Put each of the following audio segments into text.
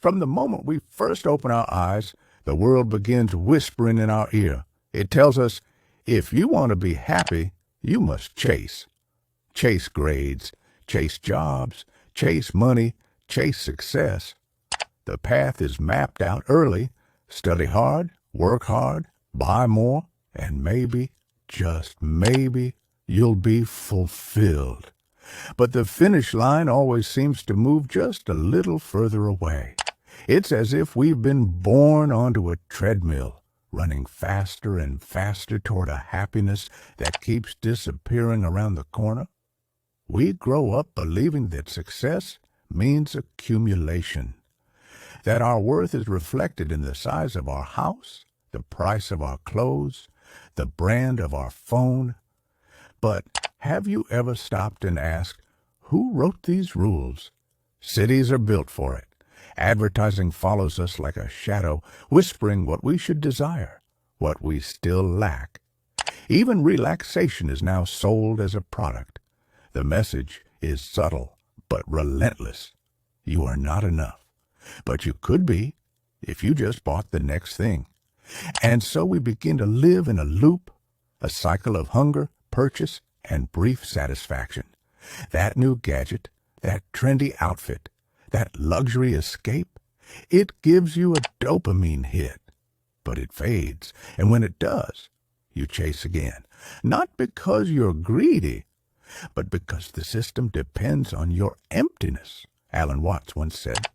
From the moment we first open our eyes, the world begins whispering in our ear. It tells us, if you want to be happy, you must chase. Chase grades, chase jobs, chase money, chase success. The path is mapped out early. Study hard, work hard, buy more, and maybe, just maybe, you'll be fulfilled. But the finish line always seems to move just a little further away. It's as if we've been born onto a treadmill, running faster and faster toward a happiness that keeps disappearing around the corner. We grow up believing that success means accumulation, that our worth is reflected in the size of our house, the price of our clothes, the brand of our phone. But have you ever stopped and asked, who wrote these rules? Cities are built for it. Advertising follows us like a shadow, whispering what we should desire, what we still lack. Even relaxation is now sold as a product. The message is subtle but relentless. You are not enough. But you could be if you just bought the next thing. And so we begin to live in a loop, a cycle of hunger, purchase, and brief satisfaction. That new gadget, that trendy outfit, that luxury escape, it gives you a dopamine hit. But it fades, and when it does, you chase again. Not because you're greedy, but because the system depends on your emptiness. Alan Watts once said,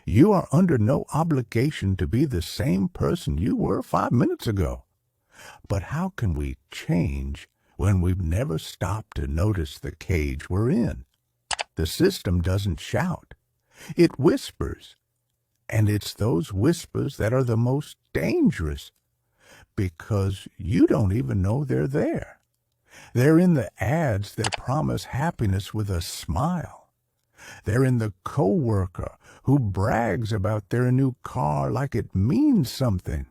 "You are under no obligation to be the same person you were 5 minutes ago." But how can we change when we've never stopped to notice the cage we're in? The system doesn't shout. It whispers. And it's those whispers that are the most dangerous, because you don't even know they're there. They're in the ads that promise happiness with a smile. They're in the coworker who brags about their new car like it means something.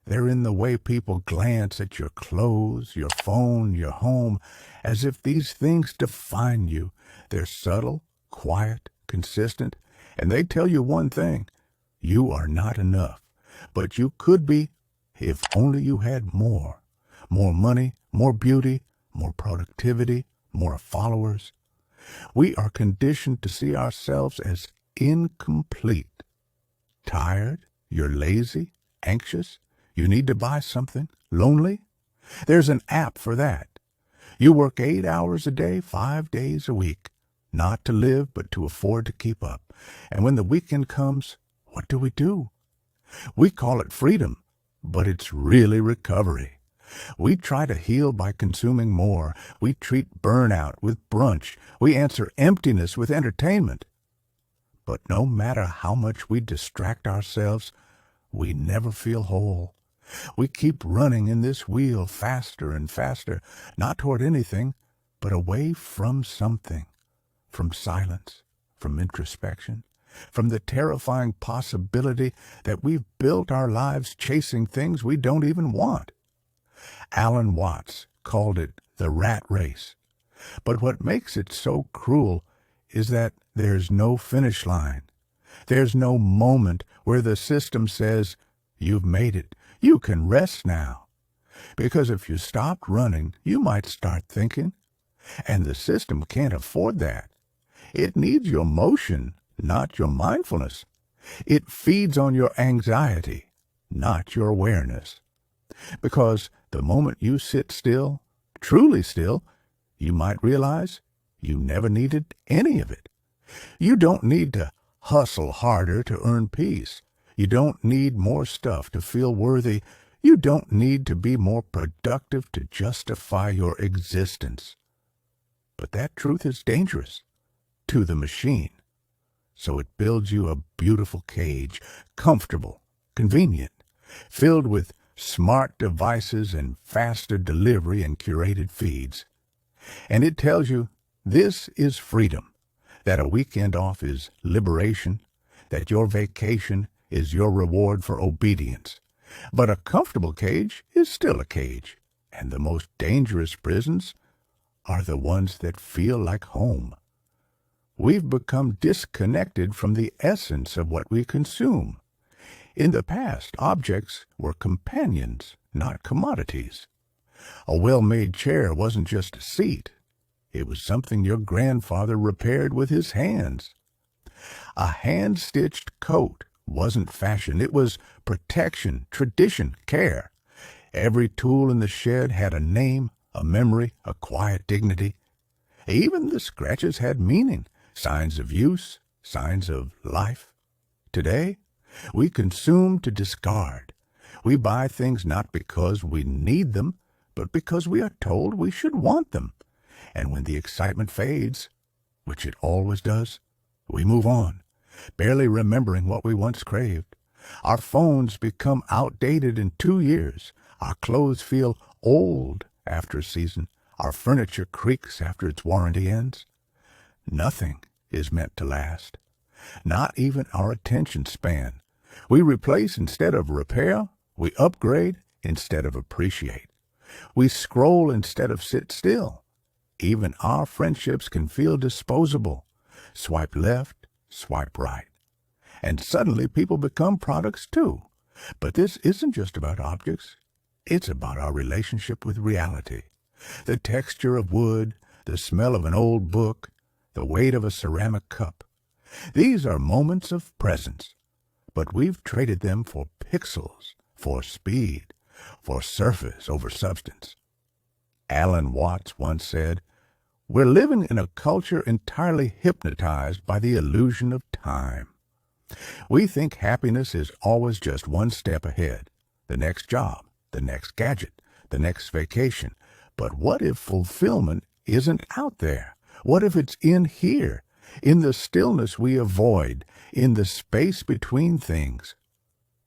They're in the way people glance at your clothes, your phone, your home, as if these things define you. They're subtle, quiet, consistent, and they tell you one thing: you are not enough. But you could be if only you had more. More money, more beauty, more productivity, more followers. We are conditioned to see ourselves as incomplete. Tired? You're lazy? Anxious? You need to buy something? Lonely? There's an app for that. You work 8 hours a day, 5 days a week, not to live, but to afford to keep up. And when the weekend comes, what do? We call it freedom, but it's really recovery. We try to heal by consuming more. We treat burnout with brunch. We answer emptiness with entertainment. But no matter how much we distract ourselves, we never feel whole. We keep running in this wheel faster and faster, not toward anything, but away from something, from silence, from introspection, from the terrifying possibility that we've built our lives chasing things we don't even want. Alan Watts called it the rat race. But what makes it so cruel is that there's no finish line. There's no moment where the system says, "You've made it. You can rest now." Because if you stopped running, you might start thinking. And the system can't afford that. It needs your motion, not your mindfulness. It feeds on your anxiety, not your awareness. Because the moment you sit still, truly still, you might realize you never needed any of it. You don't need to hustle harder to earn peace. You don't need more stuff to feel worthy. You don't need to be more productive to justify your existence. But that truth is dangerous to the machine. So it builds you a beautiful cage, comfortable, convenient, filled with smart devices and faster delivery and curated feeds. And it tells you this is freedom, that a weekend off is liberation, that your vacation is your reward for obedience. But a comfortable cage is still a cage, and the most dangerous prisons are the ones that feel like home. we've become disconnected from the essence of what we consume. In the past, objects were companions, not commodities. A well-made chair wasn't just a seat. It was something your grandfather repaired with his hands. A hand-stitched coat wasn't fashion. It was protection, tradition, care. Every tool in the shed had a name, a memory, a quiet dignity. Even the scratches had meaning, signs of use, signs of life. Today, we consume to discard. We buy things not because we need them, but because we are told we should want them. And when the excitement fades, which it always does, we move on, barely remembering what we once craved. Our phones become outdated in 2 years. Our clothes feel old after a season. Our furniture creaks after its warranty ends. Nothing is meant to last, not even our attention span. We replace instead of repair. We upgrade instead of appreciate. We scroll instead of sit still. Even our friendships can feel disposable. Swipe left, swipe right. And suddenly people become products too. But this isn't just about objects. It's about our relationship with reality. The texture of wood, the smell of an old book, the weight of a ceramic cup. These are moments of presence, but we've traded them for pixels, for speed, for surface over substance. Alan Watts once said, "We're living in a culture entirely hypnotized by the illusion of time." We think happiness is always just one step ahead, the next job, the next gadget, the next vacation. But what if fulfillment isn't out there? What if it's in here, in the stillness we avoid, in the space between things?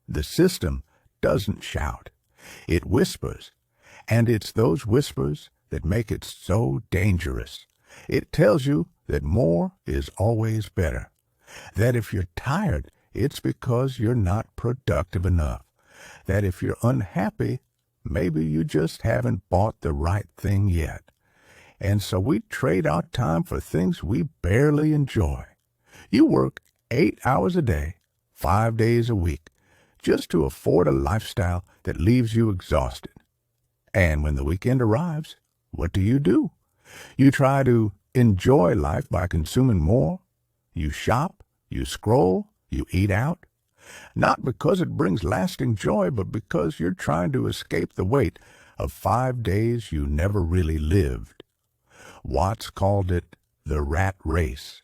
The system doesn't shout. It whispers, and it's those whispers that make it so dangerous. It tells you that more is always better, that if you're tired, it's because you're not productive enough, that if you're unhappy, maybe you just haven't bought the right thing yet. And so we trade our time for things we barely enjoy. You work 8 hours a day, 5 days a week, just to afford a lifestyle that leaves you exhausted. And when the weekend arrives, what do? You try to enjoy life by consuming more. You shop, you scroll, you eat out. Not because it brings lasting joy, but because you're trying to escape the weight of 5 days you never really lived. Watts called it the rat race,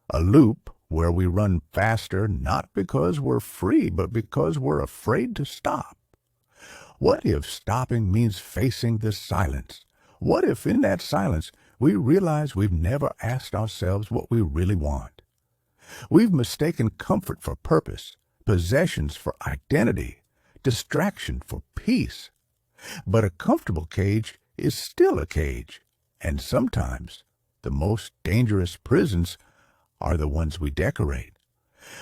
a loop where we run faster not because we're free, but because we're afraid to stop. What if stopping means facing the silence? What if in that silence we realize we've never asked ourselves what we really want? We've mistaken comfort for purpose, possessions for identity, distraction for peace. But a comfortable cage is still a cage, and sometimes the most dangerous prisons are the ones we decorate.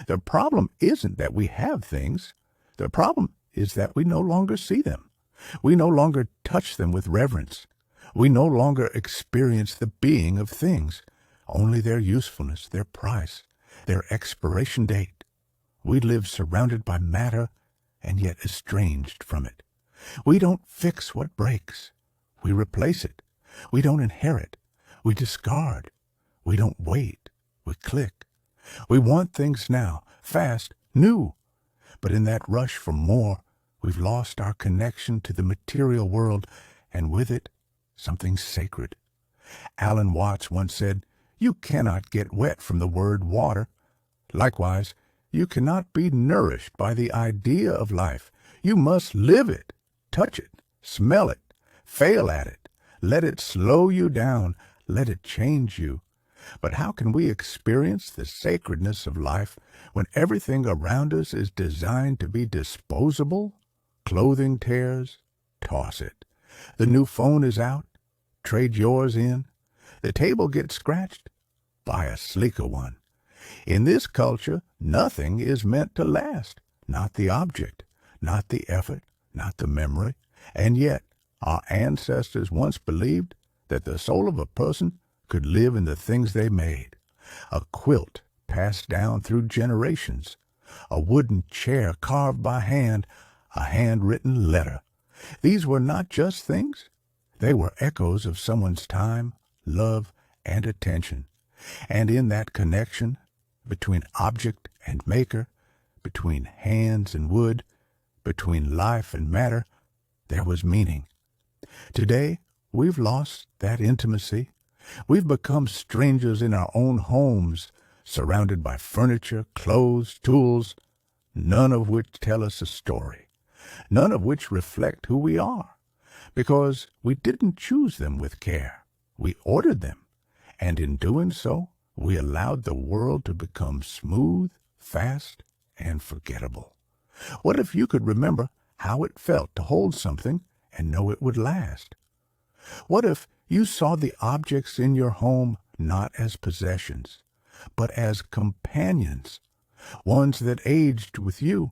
The problem isn't that we have things. The problem is that we no longer see them. We no longer touch them with reverence. We no longer experience the being of things, only their usefulness, their price, their expiration date. We live surrounded by matter and yet estranged from it. We don't fix what breaks. We replace it. We don't inherit. We discard. We don't wait. We click. We want things now, fast, new. But in that rush for more, we've lost our connection to the material world, and with it, something sacred. Alan Watts once said, "You cannot get wet from the word water." Likewise, you cannot be nourished by the idea of life. You must live it, touch it, smell it, fail at it. Let it slow you down. Let it change you. But how can we experience the sacredness of life when everything around us is designed to be disposable? Clothing tears, toss it. The new phone is out, trade yours in. The table gets scratched, buy a sleeker one. In this culture, nothing is meant to last. Not the object, not the effort, not the memory. And yet, our ancestors once believed that the soul of a person could live in the things they made. a quilt passed down through generations, a wooden chair carved by hand, a handwritten letter. These were not just things. They were echoes of someone's time, love, and attention. And in that connection, between object and maker, between hands and wood, between life and matter, there was meaning. Today, we've lost that intimacy. We've become strangers in our own homes, surrounded by furniture, clothes, tools, none of which tell us a story, none of which reflect who we are, because we didn't choose them with care. We ordered them, and in doing so, we allowed the world to become smooth, fast, and forgettable. What if you could remember how it felt to hold something and know it would last? What if you saw the objects in your home not as possessions, but as companions, ones that aged with you,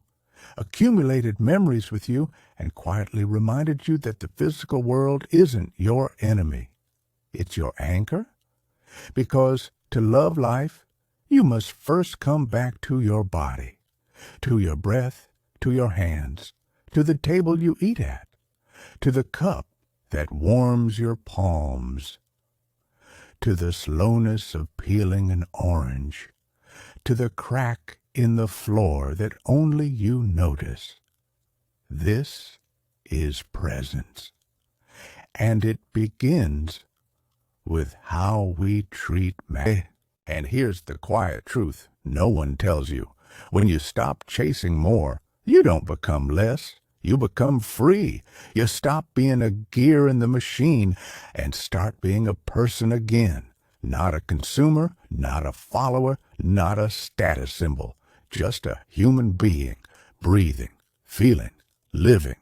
accumulated memories with you, and quietly reminded you that the physical world isn't your enemy. It's your anchor? Because to love life, you must first come back to your body, to your breath, to your hands, to the table you eat at, to the cup that warms your palms, to the slowness of peeling an orange, to the crack in the floor that only you notice. This is presence, and it begins with how we treat man. And here's the quiet truth no one tells you. When you stop chasing more, you don't become less. You become free. You stop being a gear in the machine and start being a person again. Not a consumer, not a follower, not a status symbol. Just a human being, breathing, feeling, living.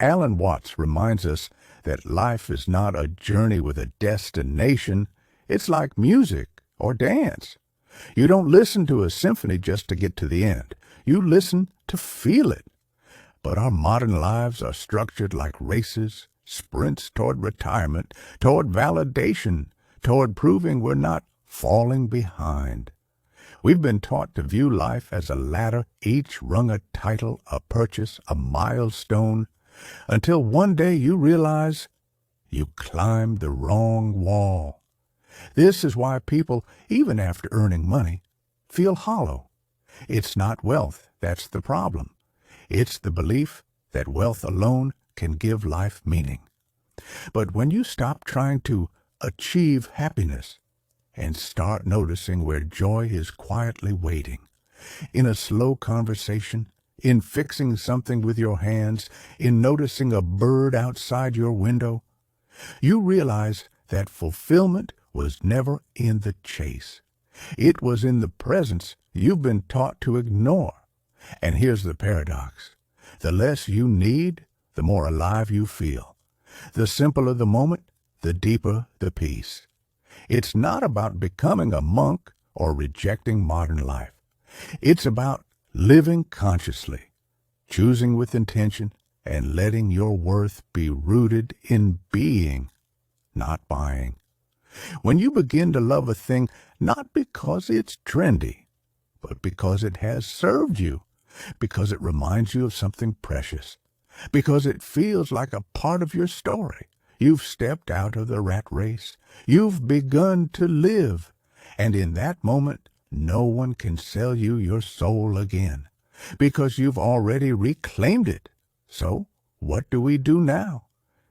Alan Watts reminds us that life is not a journey with a destination. It's like music or dance. You don't listen to a symphony just to get to the end. You listen to feel it. But our modern lives are structured like races, sprints toward retirement, toward validation, toward proving we're not falling behind. We've been taught to view life as a ladder, each rung a title, a purchase, a milestone, until one day you realize you climbed the wrong wall. This is why people, even after earning money, feel hollow. It's not wealth that's the problem. It's the belief that wealth alone can give life meaning. But when you stop trying to achieve happiness and start noticing where joy is quietly waiting, in a slow conversation, in fixing something with your hands, in noticing a bird outside your window, you realize that fulfillment was never in the chase. It was in the presence you've been taught to ignore. And here's the paradox. The less you need, the more alive you feel. The simpler the moment, the deeper the peace. It's not about becoming a monk or rejecting modern life. It's about living consciously, choosing with intention, and letting your worth be rooted in being, not buying. When you begin to love a thing, not because it's trendy, but because it has served you, because it reminds you of something precious, because it feels like a part of your story. You've stepped out of the rat race. You've begun to live. And in that moment, no one can sell you your soul again, because you've already reclaimed it. So, what do we do now?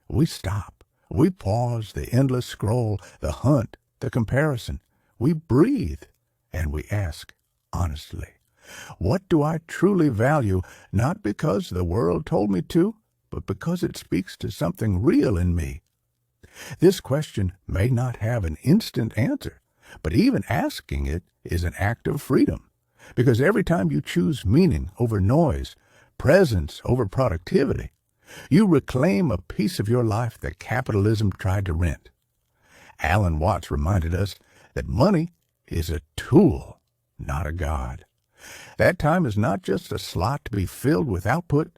We stop. We pause the endless scroll, the hunt, the comparison. We breathe, and we ask honestly, what do I truly value, not because the world told me to, but because it speaks to something real in me? This question may not have an instant answer, but even asking it is an act of freedom, because every time you choose meaning over noise, presence over productivity, you reclaim a piece of your life that capitalism tried to rent. Alan Watts reminded us that money is a tool, not a god. That time is not just a slot to be filled with output,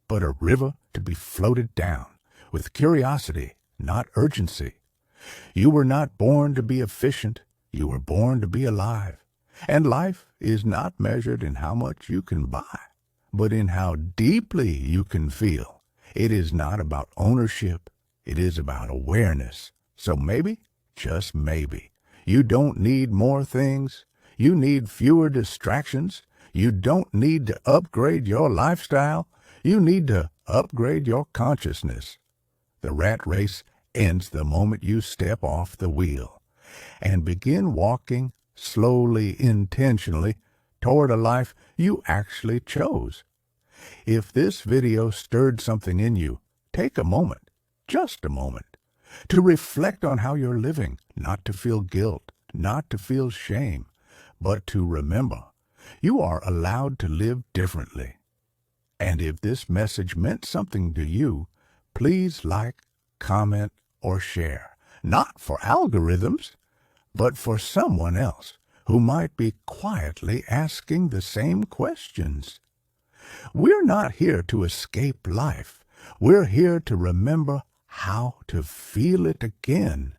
but a river to be floated down with curiosity, not urgency. You were not born to be efficient. You were born to be alive. And life is not measured in how much you can buy, but in how deeply you can feel. It is not about ownership. It is about awareness. So maybe, just maybe, you don't need more things. You need fewer distractions. You don't need to upgrade your lifestyle. You need to upgrade your consciousness. The rat race ends the moment you step off the wheel and begin walking slowly, intentionally, toward a life you actually chose. If this video stirred something in you, take a moment, just a moment, to reflect on how you're living, not to feel guilt, not to feel shame, but to remember you are allowed to live differently. And if this message meant something to you, please like, comment, or share, not for algorithms, but for someone else who might be quietly asking the same questions. We're not here to escape life. We're here to remember how to feel it again.